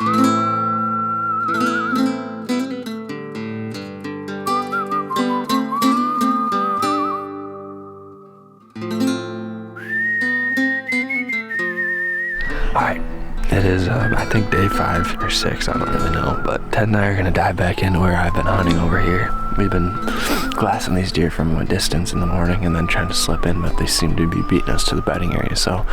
Alright, it is I think day 5 or 6, I don't really know, but Ted and I are gonna dive back into where I've been hunting over here. We've been glassing these deer from a distance in the morning and then trying to slip in, but they seem to be beating us to the bedding area, so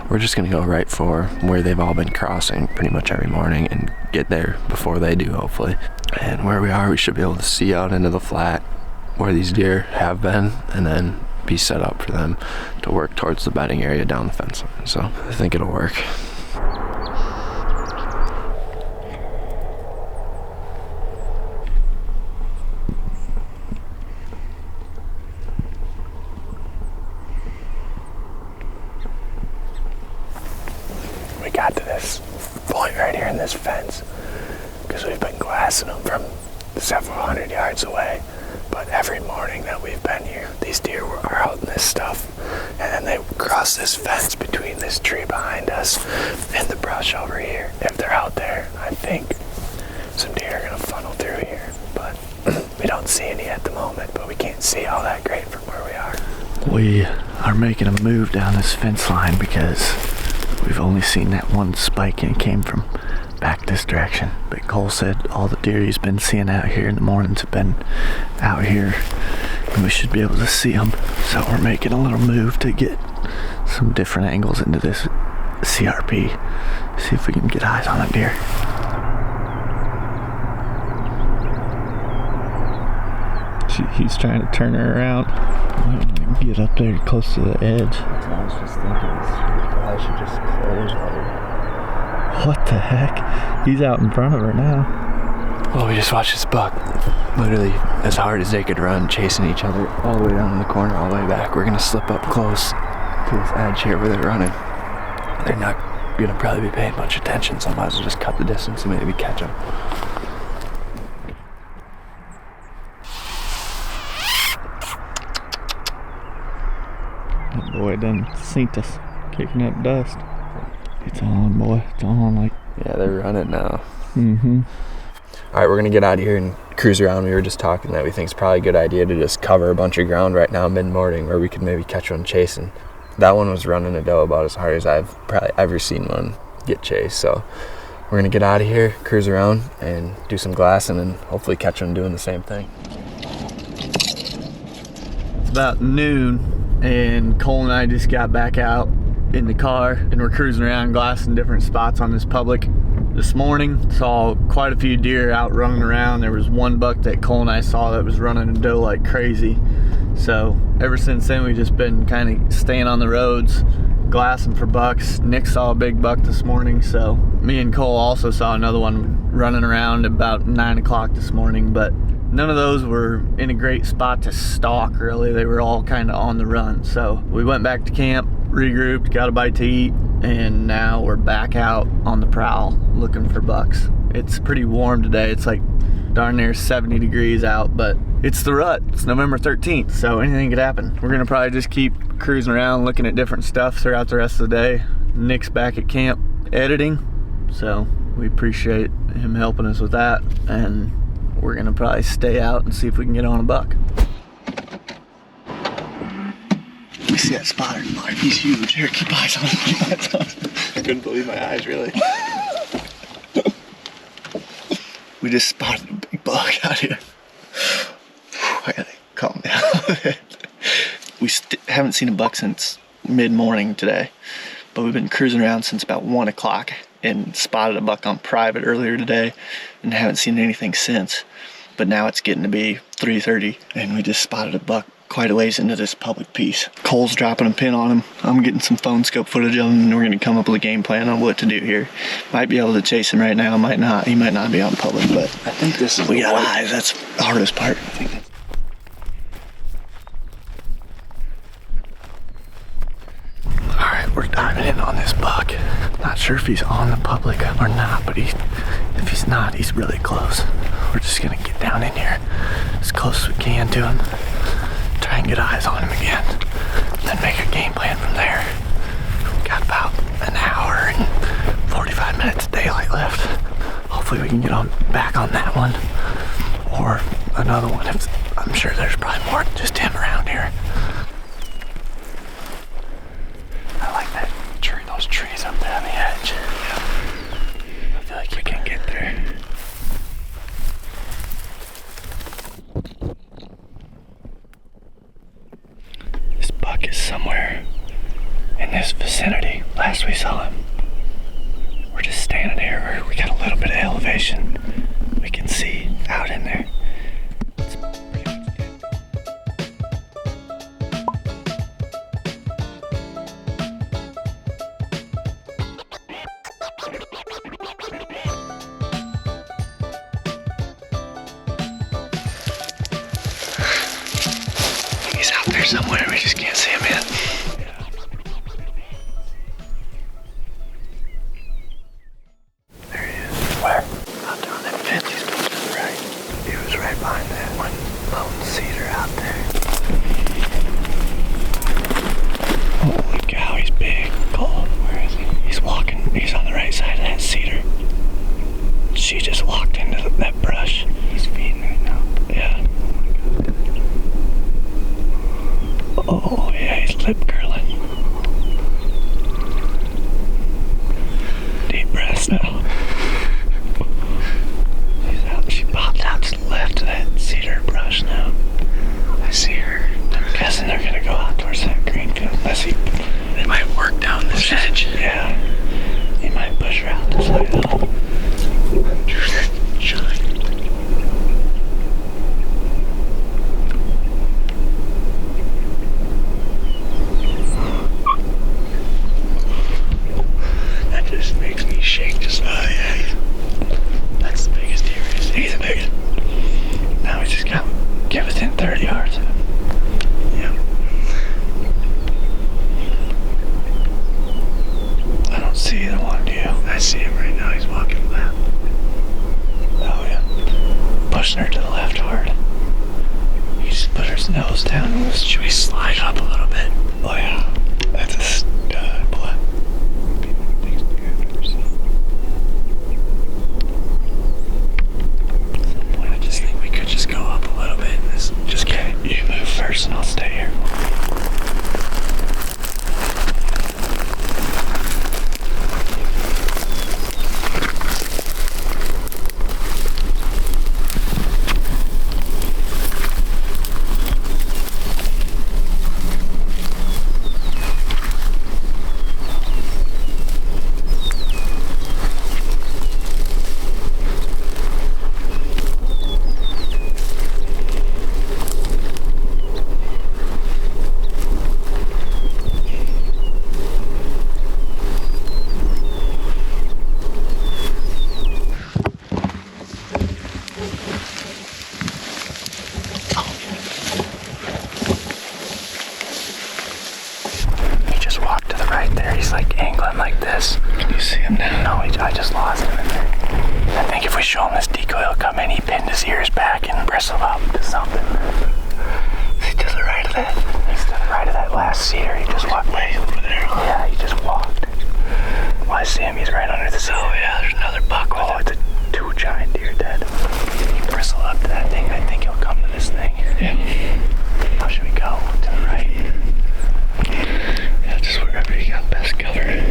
we're just gonna go right for where they've all been crossing pretty much every morning and get there before they do, hopefully. And where we are, we should be able to see out into the flat where these deer have been, and then be set up for them to work towards the bedding area down the fence line. So I think it'll work. We got to this point right here in this fence because we've been glassing them from several hundred yards away. But every morning that we've been here, these deer are out in this stuff, and then they cross this fence between this tree behind us and the brush over here. If they're out there, I think some deer are gonna funnel through here, but we don't see any at the moment, but we can't see all that great from where we are. We are making a move down this fence line because we've only seen that one spike and it came from back this direction. But Cole said all the deer he's been seeing out here in the mornings have been out here and we should be able to see them. So we're making a little move to get some different angles into this CRP. See if we can get eyes on a deer. He's trying to turn her around. Get up there close to the edge. I was just thinking, I should just close her. What the heck? He's out in front of her now. Well, we just watched this buck literally as hard as they could run, chasing each other all the way down in the corner, all the way back. We're gonna slip up close to this edge here where they're running. They're not gonna probably be paying much attention, so I might as well just cut the distance and maybe catch them. That boy done synced us, kicking up dust. It's on, boy. It's on. Like, yeah, they're running now. Mm-hmm. All right, we're gonna get out of here and cruise around. We were just talking that we think it's probably a good idea to just cover a bunch of ground right now mid-morning where we could maybe catch one chasing. That one was running a doe about as hard as I've probably ever seen one get chased. So we're gonna get out of here, cruise around, and do some glassing and hopefully catch one doing the same thing. It's about noon, and Cole and I just got back out in the car, and we're cruising around glassing different spots on this public. This morning, saw quite a few deer out running around. There was one buck that Cole and I saw that was running a doe like crazy. So ever since then, we've just been kind of staying on the roads, glassing for bucks. Nick saw a big buck this morning, so me and Cole also saw another one running around about 9 o'clock this morning, but none of those were in a great spot to stalk, really. They were all kind of on the run. So we went back to camp, regrouped, got a bite to eat, and now we're back out on the prowl looking for bucks. It's pretty warm today. It's like darn near 70 degrees out, but it's the rut. It's November 13th, so anything could happen. We're gonna probably just keep cruising around looking at different stuff throughout the rest of the day. Nick's back at camp editing, so we appreciate him helping us with that, and we're gonna probably stay out and see if we can get on a buck. We see that spotter mark. He's huge. Here, keep eyes on him. Keep eyes on him. I couldn't believe my eyes, really. We just spotted a big buck out here. I gotta calm down. We haven't seen a buck since mid-morning today, but we've been cruising around since about 1 o'clock and spotted a buck on private earlier today and haven't seen anything since. But now it's getting to be 3:30 and we just spotted a buck quite a ways into this public piece. Cole's dropping a pin on him. I'm getting some phone scope footage of him, and we're gonna come up with a game plan on what to do here. Might be able to chase him right now, might not. He might not be on public, but I think this is we got eyes. That's the hardest part. Alright, we're diving in on this buck. Not sure if he's on the public or not, but if he's not, he's really close. We're just gonna get down in here as close as we can to him. Try and get eyes on him again, then make a game plan from there. Got about an hour and 45 minutes of daylight left. hopefully we can get on back on that one or another one. I'm sure there's probably more just him around here. I like that tree, those trees up there on the edge. Yeah. I feel like you can get there. This buck is somewhere in this vicinity. Last we saw him, we're just standing here. We got a little bit of elevation. We can see out in there. It's pretty much dead. He's out there somewhere. We just can't see him yet. Behind that one lone cedar out there. Holy cow, he's big. Cole, where is he? He's walking. He's on the right side of that cedar. She just walked into that brush. He's feeding right now. Yeah. Oh yeah, he's lip curling. Deep breaths now. She popped out to the left of that cedar brush now. I see her. I'm guessing they're gonna go out towards that green field. They might work down this edge. Yeah. He might push her out this way though. There's that giant. That just makes me shake just like that. That's the biggest deer. He's the biggest. Now we just got to get within 30 yards of him. Yeah. I don't see either one, do you? I see him right now. He's walking left. Oh, yeah. Pushing her to the left hard. He just put her nose down. Should we slide up a little bit? Oh, yeah. That's a stud, boy. Just go up a little bit and this just get you move first and I'll stay here. I just lost him in there. I think if we show him this decoy, he'll come in. He pinned his ears back and bristle up to something. He's to the right of that. He's to the right of that last cedar. He just walked way over there. Yeah, he just walked. Well, I see him. He's right under the cedar. Oh yeah, there's another buck. Oh, it's two giant deer dead. He bristle up to that thing. I think he'll come to this thing. Yeah. How should we go? To the right. Yeah, just wherever you got best cover.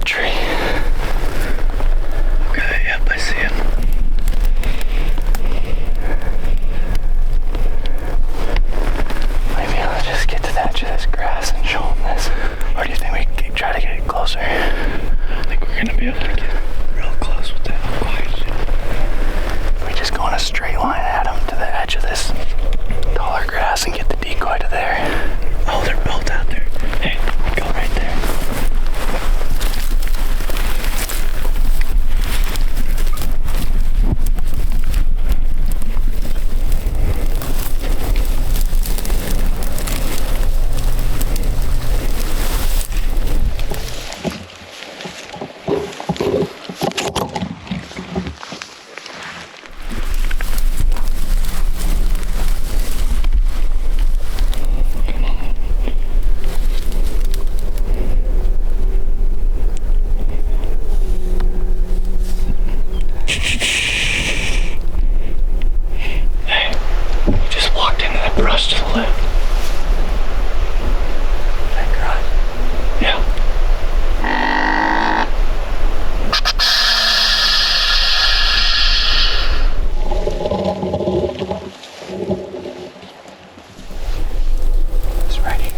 Tree. Okay, yep, I see him. Just to the left. That garage? Yeah. It's right here.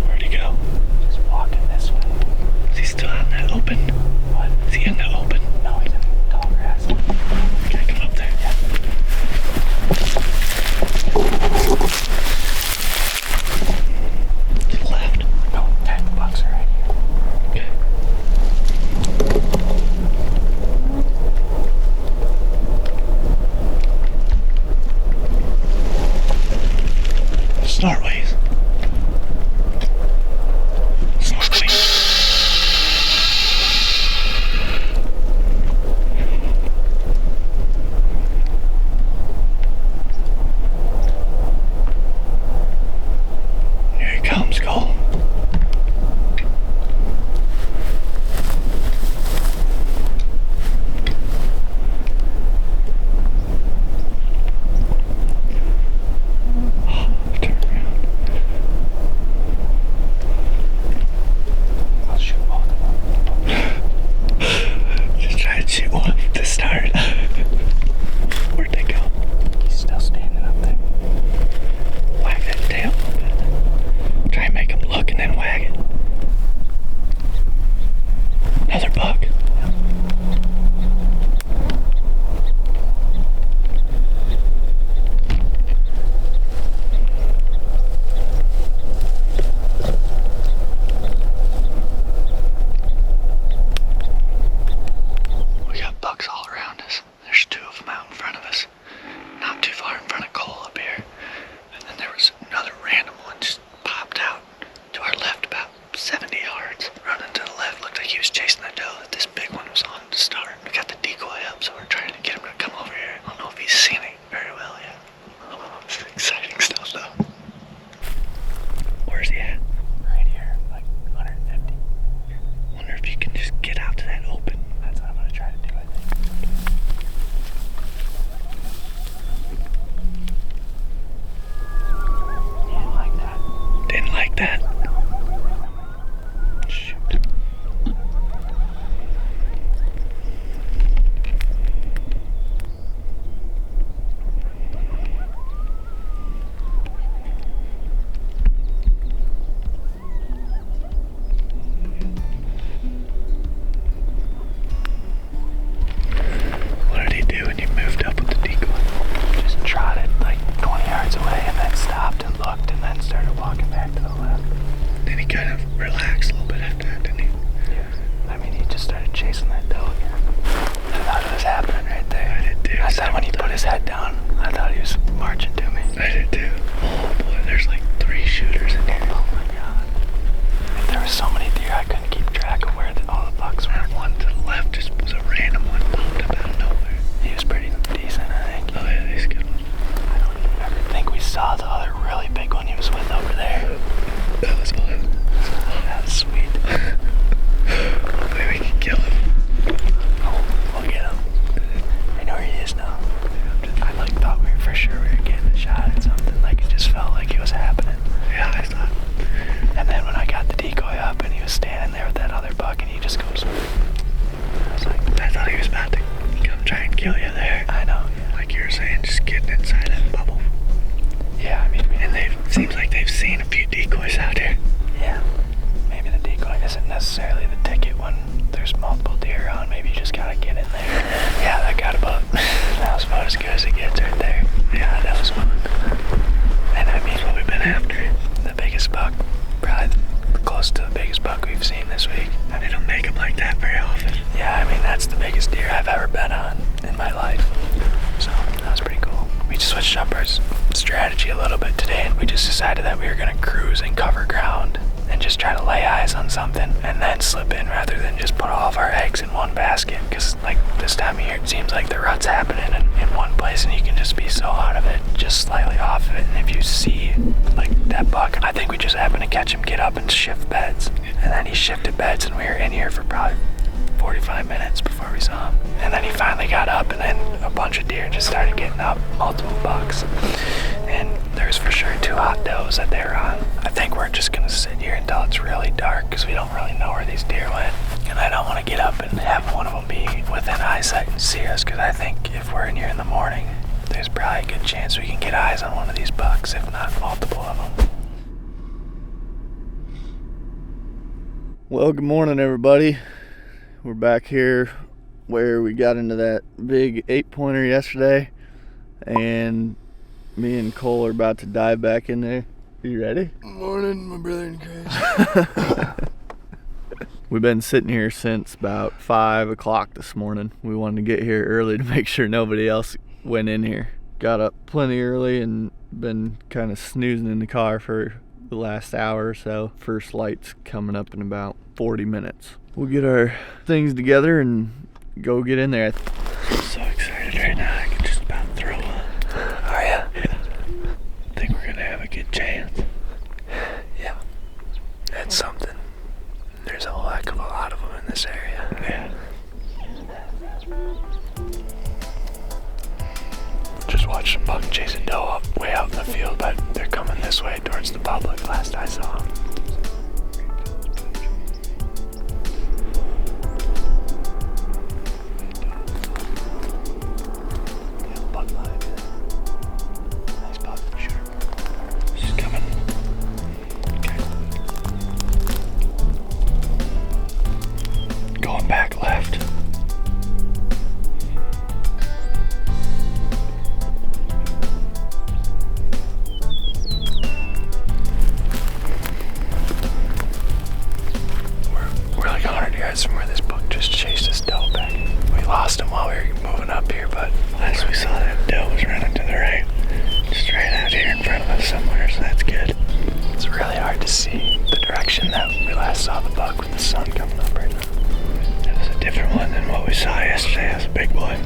Where'd he go? He's walking this way. Is he still out in that open? What? Is he in the open? No, he's in tall grass. Can I come up there? Yeah. To the left? No, okay, the bucks are right here. Okay. Snort ways. Snort ways. Here he comes, Cole. Turn around. I'll shoot both of them. Just try to shoot one to start. Where'd they go? He's still standing up there. Whack that tail a little bit. Try and make him look and then wag it. Another buck. We got bucks all around us. There's two of them out in front of us. Not too far in front of Cole up here. And then there was another random one just popped out to our left about 70 yards. Running to the left, looked like he was chasing that doe that this big one was on to start. We got the decoy up, so we're trying to get him to come over here. I don't know if he's seen it very well yet. It's exciting stuff though. Where's he at? Right here, like 150. Wonder if you can just get out to that open. That's what I'm gonna try to do, I think. He didn't like that. Didn't like that. Shoot. What did he do when you moved up with the decoy? Just trotted like 20 yards away and then stopped and looked and then started walking back to the left. Then he kind of relaxed a little bit after that, didn't he? Yeah. I mean, he just started chasing that doe again. I thought it was happening right there. I did too. I thought when he put his head down, I thought he was marching to me. I did too. Oh boy, there's like 3 shooters in here. Oh my god. And there were so many deer, I couldn't keep track of where all the bucks were. One to the left just was a random one popped up out of nowhere. He was pretty decent, I think. Oh yeah, he's a good one. I don't ever think we saw the other really big one he was with over there. That was fun. That was sweet. Hopefully we can kill him. Oh, we'll get him. I know where he is now. I like thought we were for sure we were getting a shot at something. Like it just felt like it was happening. Yeah, I thought. And then when I got the decoy up and he was standing there with that other buck and he just goes. I was like, I thought he was about to come try and kill you there. I know. Yeah. Like you were saying, just getting inside that bubble. Yeah, I mean, and seems like they've seen a few decoys out here. Yeah. Maybe the decoy isn't necessarily the ticket when there's multiple deer on. Maybe you just gotta get in there. Yeah, that got about that was about as good as it gets right there. Yeah, that was fun. And I mean, what we've been after. The biggest buck, probably close to the biggest buck we've seen this week. And they don't make them like that very often. Yeah, I mean, that's the biggest deer I've ever been on in my life. So that was pretty cool. We just switched up our strategy a little bit today and we just decided that we were gonna cruise and cover ground and just try to lay eyes on something and then slip in rather than just put all of our eggs in one basket. Because like this time of year, it seems like the rut's happening in one place and you can just be so out of it, just slightly off of it. And if you see like that buck, I think we just happened to catch him get up and shift beds. And then he shifted beds and we were in here for probably 45 minutes before we saw him. And then he finally got up and then a bunch of deer just started getting up, multiple bucks. And there's for sure 2 hot does that they're on. I think we're just gonna sit here until it's really dark because we don't really know where these deer went. And I don't want to get up and have one of them be within eyesight and see us, because I think if we're in here in the morning, there's probably a good chance we can get eyes on one of these bucks, if not multiple of them. Well, good morning, everybody. We're back here where we got into that big 8-pointer yesterday, and me and Cole are about to dive back in there. Are you ready? Morning, my brother in Christ. We've been sitting here since about 5 o'clock this morning. We wanted to get here early to make sure nobody else went in here. Got up plenty early and been kind of snoozing in the car for the last hour or so. First light's coming up in about 40 minutes. We'll get our things together and go get in there. I'm so excited right now, I can just about throw up. Are ya? Yeah. I think we're gonna have a good chance. Yeah. That's something. There's a heck of a lot of them in this area. Yeah. Just watched a buck chase a doe up way out in the field, but they're coming this way towards the public last I saw them. Back left. We're like 100 yards from where this buck just chased his doe back. We lost him while we were moving up here, but last we saw that doe was running to the right, just right out here in front of us somewhere, so that's good. It's really hard to see the direction that we last saw the buck with the sun coming up right now. Different one than what we saw yesterday. That's a big boy.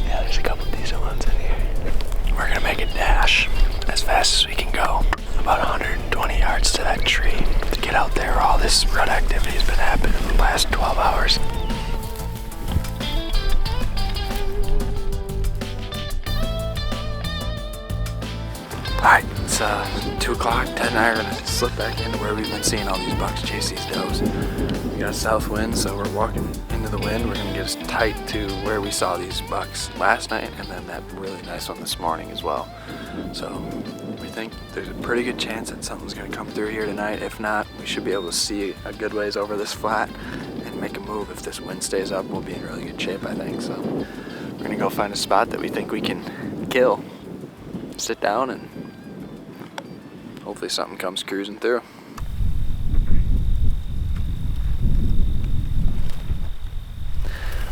Yeah, there's a couple decent ones in here. We're gonna make a dash as fast as we can go, about 120 yards to that tree, to get out there where all this rut activity has been happening in the last 12 hours. Alright, it's 2 o'clock. Ted and I are gonna slip back into where we've been seeing all these bucks chase these does. We got a south wind, so we're walking into the wind. We're gonna get us tight to where we saw these bucks last night, and then that really nice one this morning as well. So we think there's a pretty good chance that something's gonna come through here tonight. If not, we should be able to see a good ways over this flat and make a move. If this wind stays up, we'll be in really good shape, I think. So we're gonna go find a spot that we think we can kill, sit down, and hopefully something comes cruising through.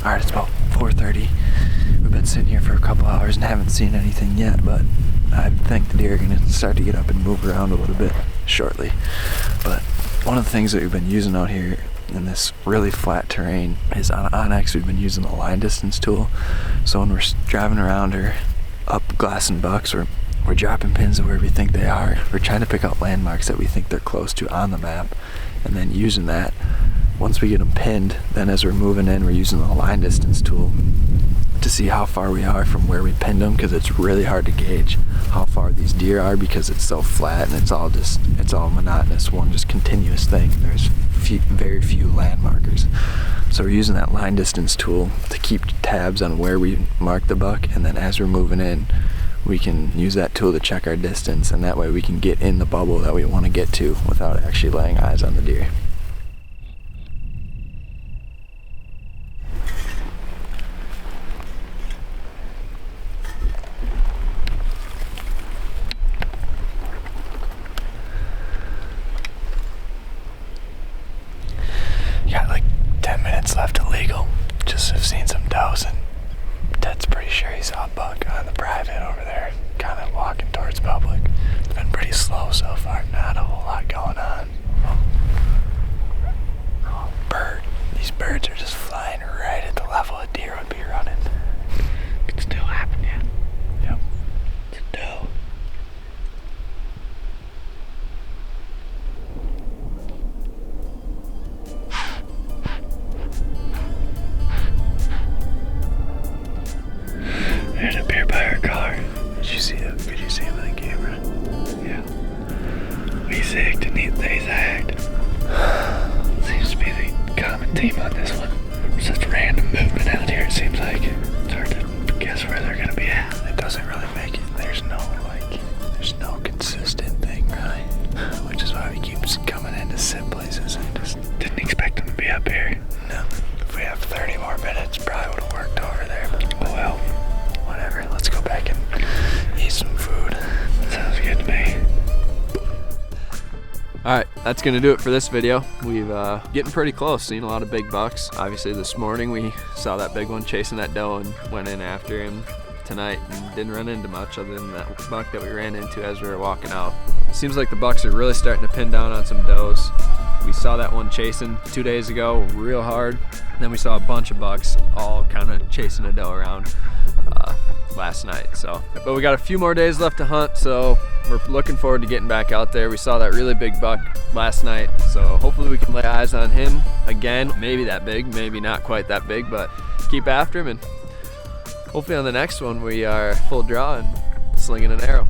Alright, it's about 4:30. We've been sitting here for a couple hours and haven't seen anything yet, but I think the deer are going to start to get up and move around a little bit shortly. But one of the things that we've been using out here in this really flat terrain is on Onyx, we've been using the line distance tool. So when we're driving around or up glassing bucks, or we're dropping pins where we think they are, we're trying to pick out landmarks that we think they're close to on the map, and then using that. Once we get them pinned, then as we're moving in, we're using the line distance tool to see how far we are from where we pinned them, because it's really hard to gauge how far these deer are because it's so flat and it's all monotonous, one just continuous thing. There's very few landmarkers. So we're using that line distance tool to keep tabs on where we mark the buck, and then as we're moving in, we can use that tool to check our distance, and that way we can get in the bubble that we want to get to without actually laying eyes on the deer. Got like 10 minutes left illegal. Just have seen some does, and Ted's pretty sure he saw a buck on the private over there, kind of walking towards public. It's been been pretty slow so far. Not a whole lot going on. Oh, bird. These birds are just flying right at the level a deer would be running. Could still happen, yeah. Yep. It's a doe. Right up here by our car. Did you see him? Could you see him on the camera? Yeah. We zigged and they zagged. Seems to be the common theme on this one. Such random movement out here, it seems like. It's hard to guess where they're gonna be at. It doesn't really make it. There's no consistent thing, really. Which is why we keep coming in to sit places. I just didn't expect them to be up here. No. If we have 30 more minutes, probably would have worked over there. But oh well. Whatever. Let's go back and eat some food. That sounds good to me. Alright, that's gonna do it for this video. We've getting pretty close, seen a lot of big bucks. Obviously this morning we saw that big one chasing that doe and went in after him. Tonight and didn't run into much other than that buck that we ran into as we were walking out. Seems like the bucks are really starting to pin down on some does. We saw that one chasing 2 days ago real hard. Then we saw a bunch of bucks all kind of chasing a doe around last night. But we got a few more days left to hunt, so we're looking forward to getting back out there. We saw that really big buck last night, so hopefully we can lay eyes on him again. Maybe that big, maybe not quite that big, but keep after him, and hopefully on the next one we are full draw and slinging an arrow.